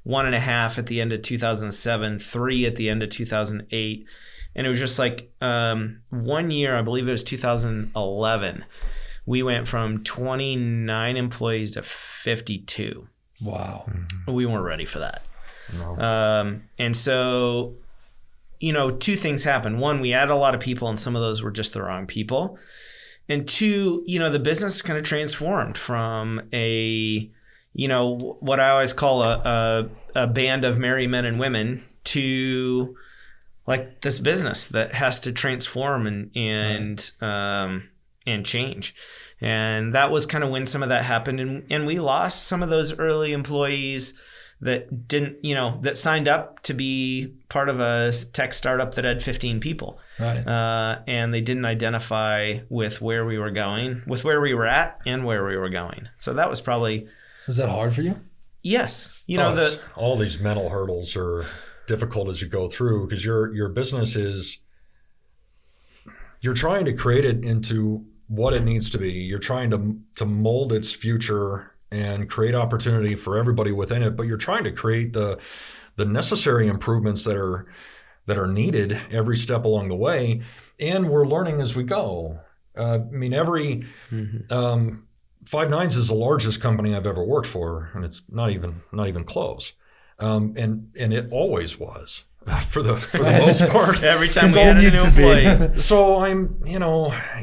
1.5 at the end of 2007, 3 at the end of 2008. And it was just 1 year, I believe it was 2011, we went from 29 employees to 52. Wow. We weren't ready for that. No. And so, two things happened. One, we added a lot of people, and some of those were just the wrong people. And two, the business kind of transformed from what I always call a band of merry men and women to this business that has to transform and change. And that was kind of when some of that happened. And we lost some of those early employees that didn't, that signed up to be part of a tech startup that had 15 people. Right. And they didn't identify with where we were going, with where we were at and where we were going. So that was probably... Was that hard for you? Yes. All these mental hurdles are difficult as you go through, because your business is... You're trying to create it into what it needs to be. You're trying to mold its future and create opportunity for everybody within it, but you're trying to create the necessary improvements that are needed every step along the way, and we're learning as we go. Every 5-9's is the largest company I've ever worked for, and it's not even close. And it always was. For the most part, every time we had a new employee. So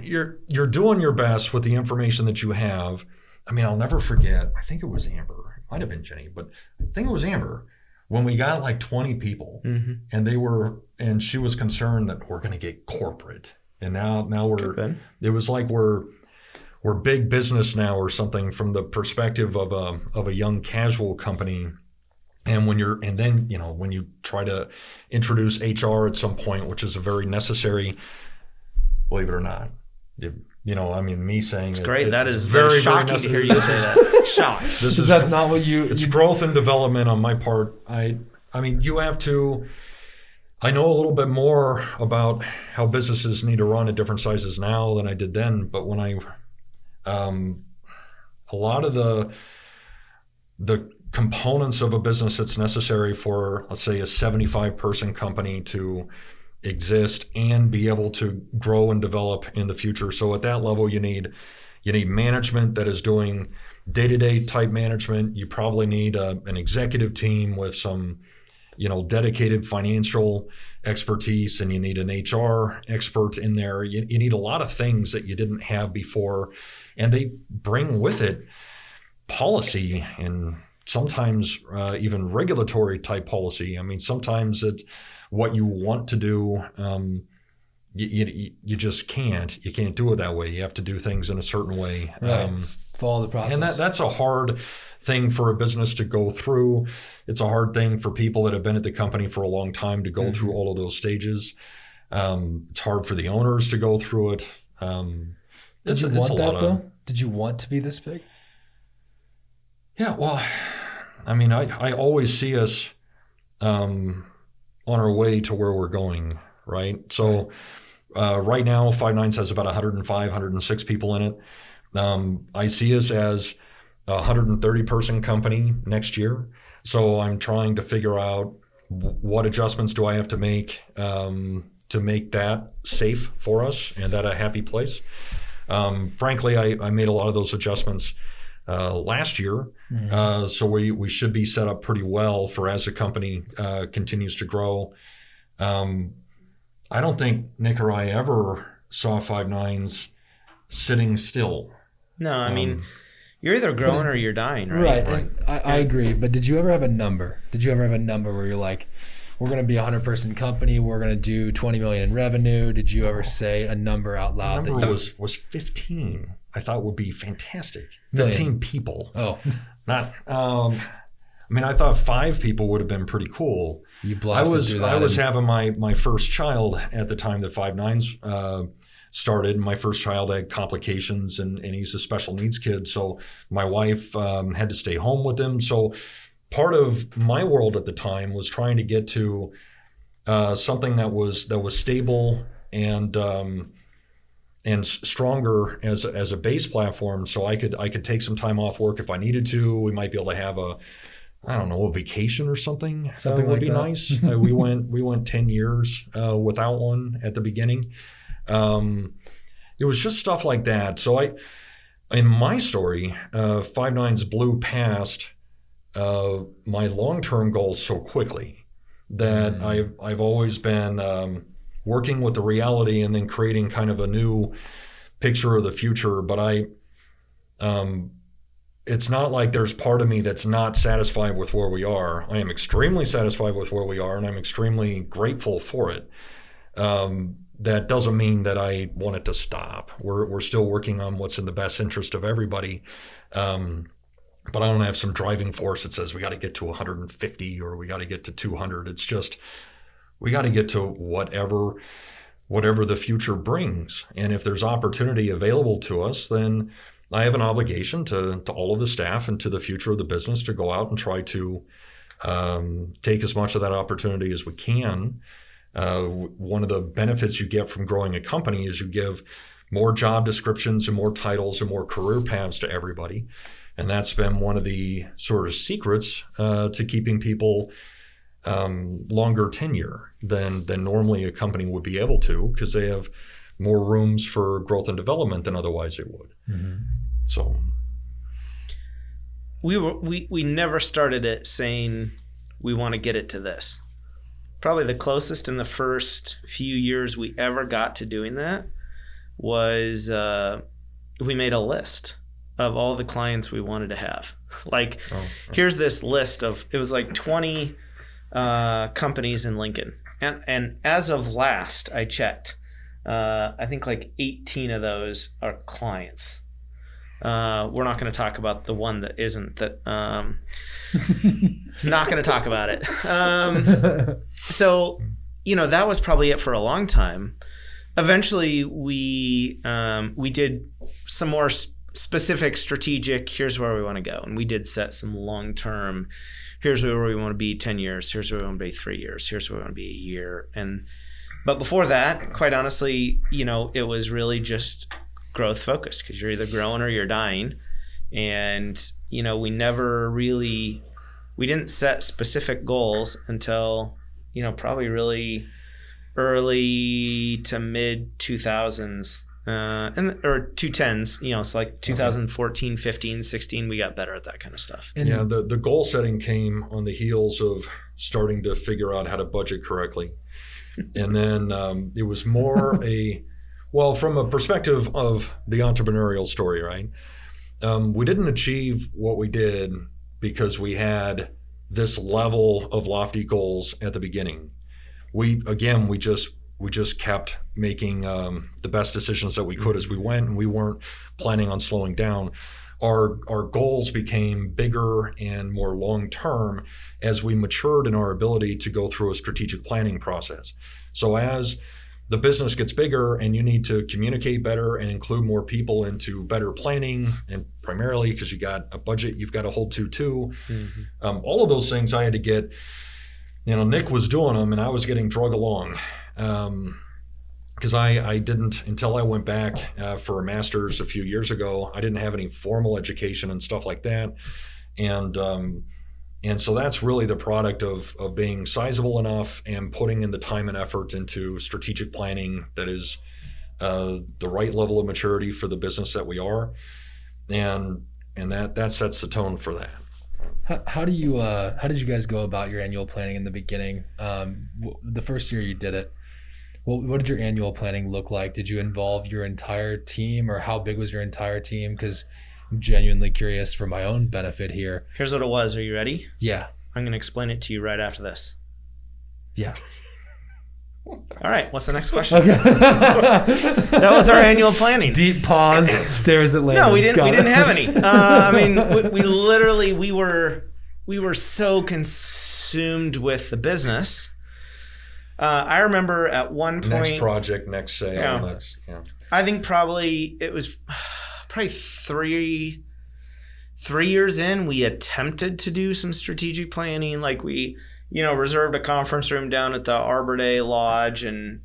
you're doing your best with the information that you have. I'll never forget. I think it was Amber. It might have been Jenny, but I think it was Amber when we got 20 people, and she was concerned that we're going to get corporate, and now it was like we're big business now or something from the perspective of a young casual company. And when you try to introduce HR at some point, which is a very necessary, believe it or not, me saying it's great. That is very shocking to hear you say that. Shocked. Is that not what it's growth and development on my part. You have to. I know a little bit more about how businesses need to run at different sizes now than I did then. But when a lot of the components of a business that's necessary for, let's say, a 75-person company to exist and be able to grow and develop in the future. So at that level, you need management that is doing day-to-day type management. You probably need an executive team with some, dedicated financial expertise, and you need an HR expert in there. You need a lot of things that you didn't have before, and they bring with it policy and sometimes even regulatory type policy. I mean, sometimes it's what you want to do. You just can't. You can't do it that way. You have to do things in a certain way. Right. Follow the process. And that's a hard thing for a business to go through. It's a hard thing for people that have been at the company for a long time to go through all of those stages. It's hard for the owners to go through it. Did you want that though? Did you want to be this big? Yeah, well, I mean, I always see us on our way to where we're going, right? So right now, Five Nines has about 105, 106 people in it. I see us as a 130-person company next year. So I'm trying to figure out what adjustments do I have to make that safe for us and that a happy place. Frankly, I made a lot of those adjustments last year. So we should be set up pretty well for as the company continues to grow. I don't think Nick or I ever saw Five Nines sitting still. No, I mean, you're either growing or you're dying, right? Right. I agree. But did you ever have a number? Did you ever have a number where you're like, we're going to be a 100-person company, we're going to do $20 million in revenue? Did you ever say a number out loud? The number was 15. I thought would be fantastic. 15 people. Oh. Not I thought 5 people would have been pretty cool. You blasted through that. I was having my first child at the time that Five Nines started. My first child had complications, and he's a special needs kid. So my wife had to stay home with him. So part of my world at the time was trying to get to something that was stable and stronger as a base platform, so I could take some time off work if I needed to. We might be able to have a vacation or something. Something would like be that. Nice. We went 10 years without one at the beginning. It was just stuff like that. So in my story, Five Nines blew past my long-term goals so quickly that I've always been working with the reality and then creating kind of a new picture of the future. But it's not like there's part of me that's not satisfied with where we are. I am extremely satisfied with where we are, and I'm extremely grateful for it. That doesn't mean that I want it to stop. We're still working on what's in the best interest of everybody. But I don't have some driving force that says we got to get to 150 or we got to get to 200. It's just we got to get to whatever the future brings. And if there's opportunity available to us, then I have an obligation to all of the staff and to the future of the business to go out and try to take as much of that opportunity as we can. One of the benefits you get from growing a company is you give more job descriptions and more titles and more career paths to everybody. And that's been one of the sort of secrets to keeping people longer tenure than normally a company would be able to, because they have more rooms for growth and development than otherwise they would. Mm-hmm. So we never started it saying we want to get it to this. Probably the closest in the first few years we ever got to doing that was we made a list of all the clients we wanted to have. Here's this list of, it was like 20 companies in Lincoln. And as of last I checked, I think like 18 of those are clients. We're not going to talk about the one that isn't, not going to talk about it. So, that was probably it for a long time. Eventually we did some more specific strategic, here's where we want to go. And we did set some long-term here's where we want to be 10 years. Here's where we want to be 3 years. Here's where we want to be a year. But before that, quite honestly, it was really just growth focused, because you're either growing or you're dying. And, we didn't set specific goals until, probably really early to mid 2000s, or 2010s, it's like 2014, 15, 16, we got better at that kind of stuff. And the goal setting came on the heels of starting to figure out how to budget correctly. And then it was more from a perspective of the entrepreneurial story, right? We didn't achieve what we did because we had this level of lofty goals at the beginning. We just kept making the best decisions that we could as we went, and we weren't planning on slowing down. Our goals became bigger and more long-term as we matured in our ability to go through a strategic planning process. So as the business gets bigger and you need to communicate better and include more people into better planning, and primarily because you got a budget you've got to hold to too. Mm-hmm. All of those things I had to get, Nick was doing them and I was getting drug along. Because I didn't, until I went back for a master's a few years ago, I didn't have any formal education and stuff like that. And so that's really the product of being sizable enough and putting in the time and effort into strategic planning that is the right level of maturity for the business that we are. And that sets the tone for that. How did you guys go about your annual planning in the beginning? The first year you did it, what did your annual planning look like? Did you involve your entire team, or how big was your entire team? Because I'm genuinely curious for my own benefit here. Here's what it was. Are you ready? Yeah. I'm going to explain it to you right after this. Yeah. All right. What's the next question? Okay. That was our annual planning. Deep pause. Stares at Landon. No, we didn't have any. We were so consumed with the business. I remember at one point. Next project, next sale. I think probably it was probably three years in, we attempted to do some strategic planning. Like we, reserved a conference room down at the Arbor Day Lodge, and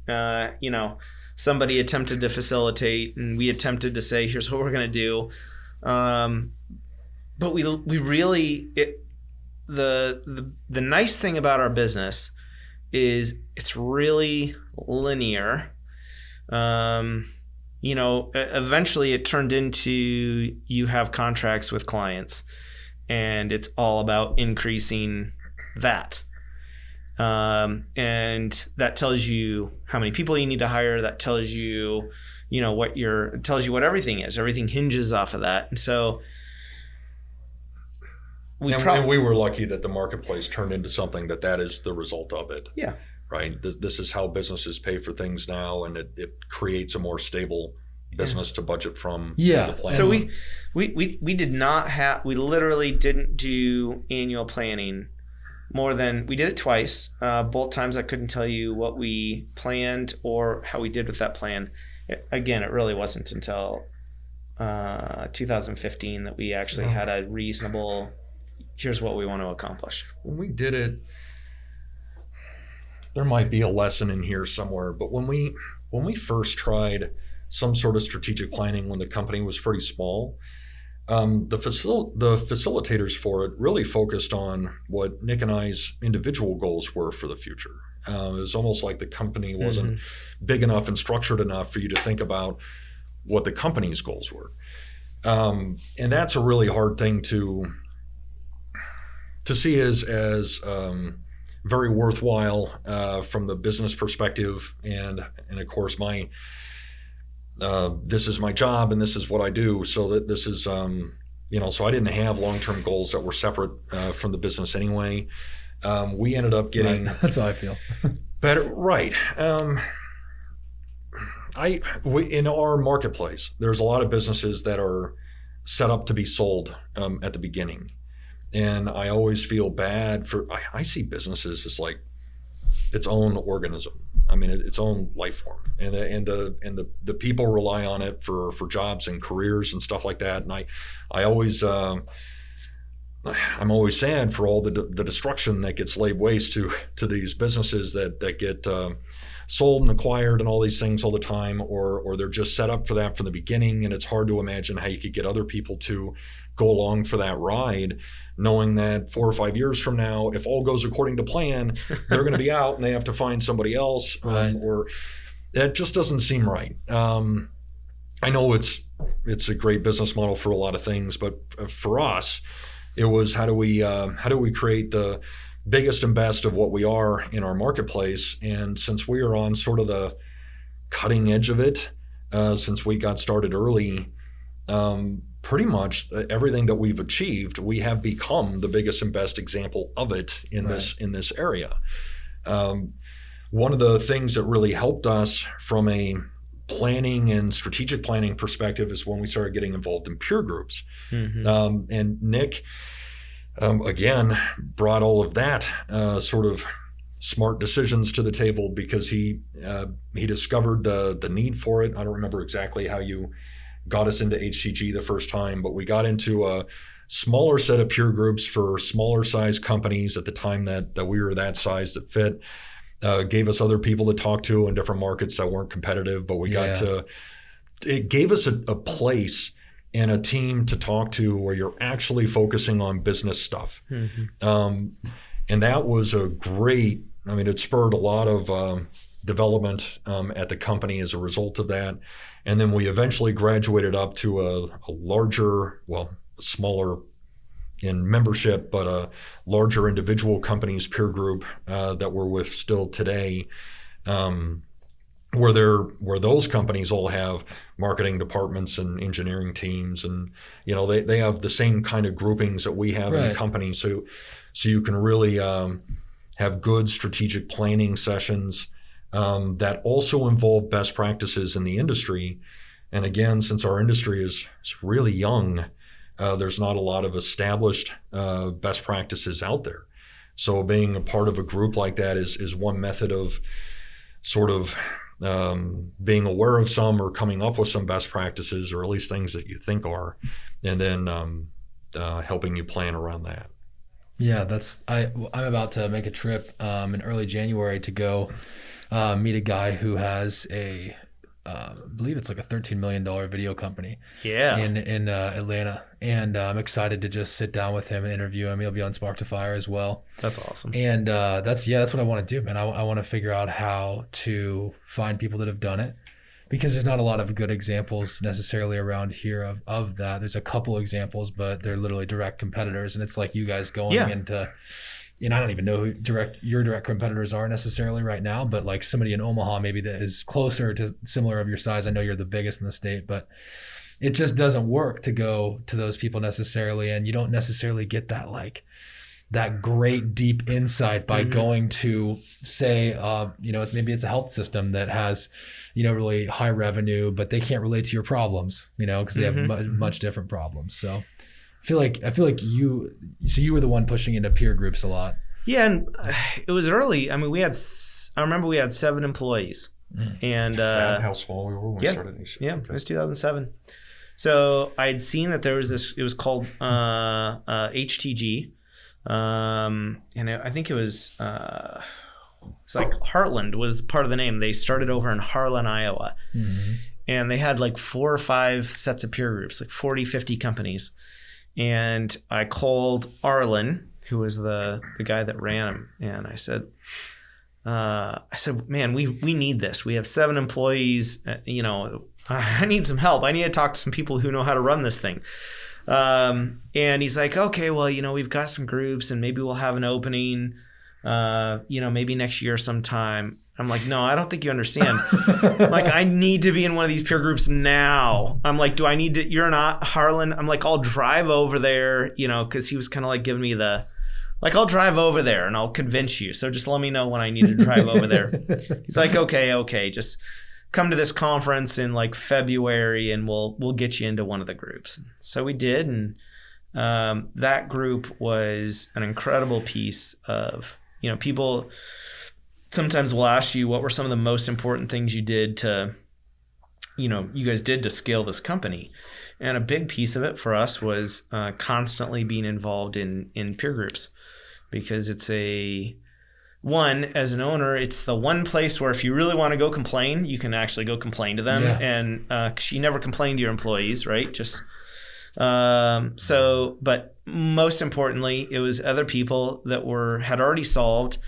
somebody attempted to facilitate, and we attempted to say, here's what we're going to do. But we really, the nice thing about our business is it's really linear. Eventually it turned into you have contracts with clients, and it's all about increasing that. And that tells you how many people you need to hire. That tells you, what everything is. Everything hinges off of that. And so and we were lucky that the marketplace turned into something that is the result of it. Yeah. Right. This is how businesses pay for things now, and it creates a more stable business to budget from. Yeah. The plan. So we did not have. We literally didn't do annual planning more than we did it twice. Both times I couldn't tell you what we planned or how we did with that plan. It really wasn't until 2015 that we actually had a reasonable. Here's what we want to accomplish. When we did it, there might be a lesson in here somewhere, but when we first tried some sort of strategic planning when the company was pretty small, the facilitators for it really focused on what Nick and I's individual goals were for the future. It was almost like the company wasn't big enough and structured enough for you to think about what the company's goals were. And that's a really hard thing to see as very worthwhile from the business perspective, and of course this is my job and this is what I do. So that this is so I didn't have long-term goals that were separate from the business anyway. We ended up getting that's how I feel. better, right? In our marketplace, there's a lot of businesses that are set up to be sold at the beginning. And I always feel bad I see businesses as like its own organism. I mean, its own life form, and the people rely on it for jobs and careers and stuff like that. And I always I'm always sad for all the destruction that gets laid waste to these businesses that get sold and acquired and all these things all the time, or they're just set up for that from the beginning, and it's hard to imagine how you could get other people to go along for that ride, knowing that 4 or 5 years from now, if all goes according to plan, they're going to be out and they have to find somebody else, or that just doesn't seem right. I know it's a great business model for a lot of things, but for us, it was how do we create the biggest and best of what we are in our marketplace. And since we are on sort of the cutting edge of it, since we got started early, pretty much everything that we've achieved, we have become the biggest and best example of it in this area. One of the things that really helped us from a planning and strategic planning perspective is when we started getting involved in peer groups. And Nick, again, brought all of that sort of smart decisions to the table because he discovered the need for it. I don't remember exactly how you got us into HTG the first time, but we got into a smaller set of peer groups for smaller size companies at the time that we were that size that fit. Gave us other people to talk to in different markets that weren't competitive, but we got it gave us a place and a team to talk to where you're actually focusing on business stuff. And that was it spurred a lot of development at the company as a result of that. And then we eventually graduated up to a larger, smaller in membership, but a larger individual companies peer group that we're with still today, where those companies all have marketing departments and engineering teams, and they have the same kind of groupings that we have in the company. So you can really have good strategic planning sessions that also involve best practices in the industry. And again, since our industry is really young, there's not a lot of established best practices out there. So being a part of a group like that is one method of sort of being aware of some or coming up with some best practices, or at least things that you think are, and then helping you plan around that. Yeah, I'm about to make a trip in early January to go meet a guy who has I believe it's like a $13 million video company in Atlanta. And I'm excited to just sit down with him and interview him. He'll be on Spark to Fire as well. That's awesome. And that's what I want to do, man. I want to figure out how to find people that have done it, because there's not a lot of good examples necessarily around here of that. There's a couple examples, but they're literally direct competitors. And it's like you guys going into... I don't even know who your direct competitors are necessarily right now, but like somebody in Omaha maybe that is closer to similar of your size. I know you're the biggest in the state, but it just doesn't work to go to those people necessarily, and you don't necessarily get that great deep insight by going to say, maybe it's a health system that has, really high revenue, but they can't relate to your problems, because they have much different problems. So. I feel like you were the one pushing into peer groups a lot. Yeah, and it was early. I mean, I remember we had 7 employees, and sad how small we were when we started these. Yeah, it was 2007. So I had seen that there was this. It was called HTG, and I think it was it's like Heartland was part of the name. They started over in Harlan, Iowa, and they had like 4 or 5 sets of peer groups, like 40, 50 companies. And I called Arlen, who was the guy that ran them, and I said, man, we need this. We have 7 employees. I need some help. I need to talk to some people who know how to run this thing. And he's like, okay, well, we've got some groups, and maybe we'll have an opening, maybe next year sometime. I'm like, no, I don't think you understand. Like, I need to be in one of these peer groups now. I'm like, do I need to? You're not Harlan. I'm like, I'll drive over there, because he was kind of like giving me I'll drive over there and I'll convince you. So just let me know when I need to drive over there. He's like, okay, just come to this conference in like February and we'll get you into one of the groups. So we did, and that group was an incredible piece of, people sometimes will ask you what were some of the most important things you did to, you guys did to scale this company. And a big piece of it for us was constantly being involved in peer groups, because it's as an owner, it's the one place where if you really want to go complain, you can actually go complain to them. Yeah. And 'cause you never complain to your employees, right? Just but most importantly, it was other people that had already solved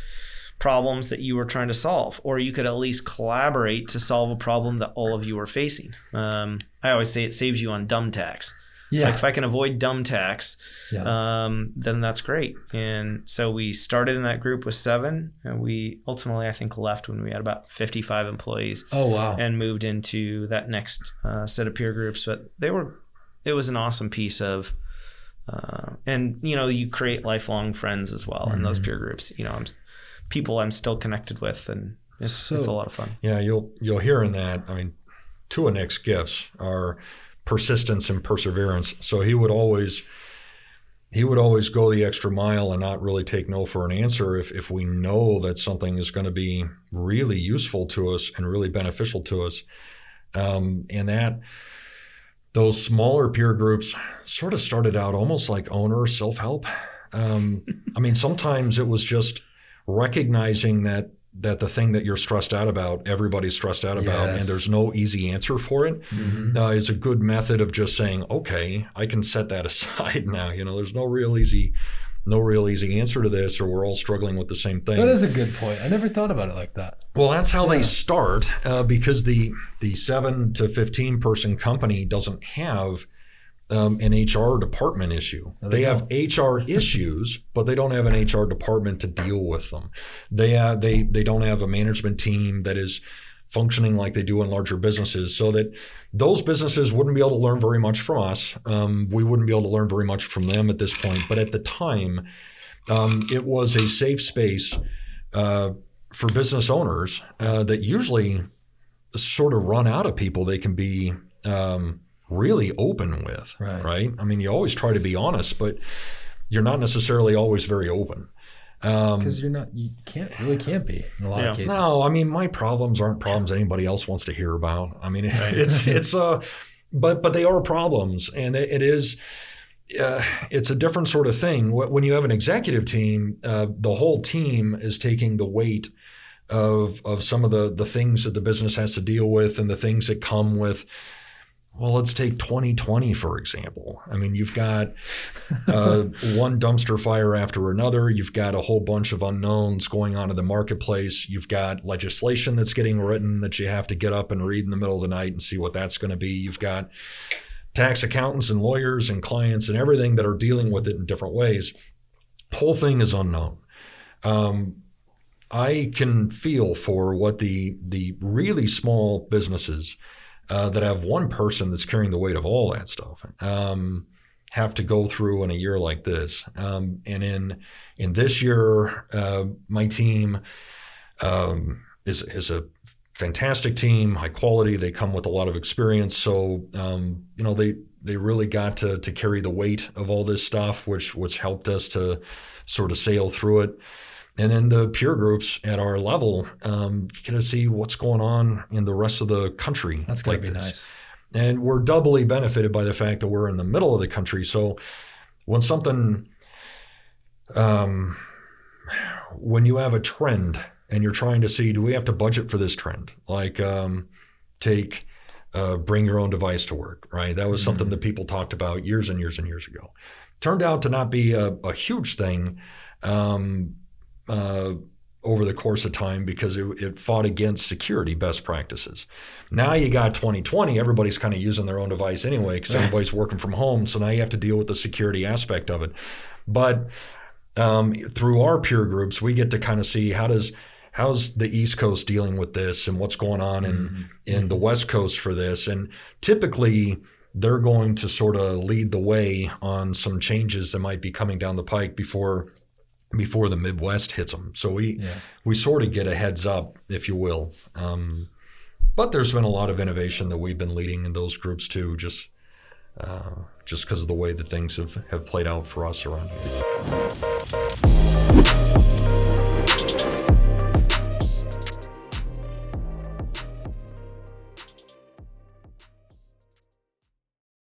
problems that you were trying to solve, or you could at least collaborate to solve a problem that all of you were facing. I always say it saves you on dumb tax. Yeah. Like if I can avoid dumb tax, then that's great. And so we started in that group with 7, and we ultimately, I think, left when we had about 55 employees. Oh, wow. And moved into that next set of peer groups. But it was an awesome piece of, and you create lifelong friends as well in those peer groups. I'm still connected with, and it's a lot of fun. Yeah, you'll hear in that. I mean, 2 of Nick's gifts are persistence and perseverance. So he would always go the extra mile and not really take no for an answer if we know that something is going to be really useful to us and really beneficial to us. And that those smaller peer groups sort of started out almost like owner self-help. I mean, sometimes it was just recognizing that the thing that you're stressed out about, everybody's stressed out about, and there's no easy answer for it, is a good method of just saying, okay, I can set that aside now. There's no real easy answer to this, or we're all struggling with the same thing. That is a good point. I never thought about it like that. Well, that's how they start, because the 7 to 15 person company doesn't have an HR department issue. They have HR issues, but they don't have an HR department to deal with them. They don't have a management team that is functioning like they do in larger businesses, so that those businesses wouldn't be able to learn very much from us. We wouldn't be able to learn very much from them at this point. But at the time, it was a safe space for business owners that usually sort of run out of people they can be really open with, right? I mean, you always try to be honest, but you're not necessarily always very open. Because you can't be in a lot of cases. No, I mean, my problems aren't problems anybody else wants to hear about. I mean, but they are problems, and it's a different sort of thing. When you have an executive team, the whole team is taking the weight of some of the things that the business has to deal with, and the things that come with. Well, let's take 2020, for example. I mean, you've got one dumpster fire after another. You've got a whole bunch of unknowns going on in the marketplace. You've got legislation that's getting written that you have to get up and read in the middle of the night and see what that's going to be. You've got tax accountants and lawyers and clients and everything that are dealing with it in different ways. The whole thing is unknown. I can feel for what the really small businesses that have one person that's carrying the weight of all that stuff have to go through in a year like this. And in this year, my team is a fantastic team, high quality. They come with a lot of experience. So, they really got to carry the weight of all this stuff, which helped us to sort of sail through it. And then the peer groups at our level, you get to see what's going on in the rest of the country. That's going to be nice. And we're doubly benefited by the fact that we're in the middle of the country. So when you have a trend and you're trying to see, do we have to budget for this trend? Like take bring your own device to work, right? That was something that people talked about years and years and years ago. Turned out to not be a huge thing. Over the course of time, because it fought against security best practices. Now you got 2020, everybody's kind of using their own device anyway because everybody's working from home. So now you have to deal with the security aspect of it. But through our peer groups, we get to kind of see how's the East Coast dealing with this and what's going on in the West Coast for this. And typically they're going to sort of lead the way on some changes that might be coming down the pike before the Midwest hits them. So we sort of get a heads up, if you will. But there's been a lot of innovation that we've been leading in those groups too, just because of the way that things have played out for us around here.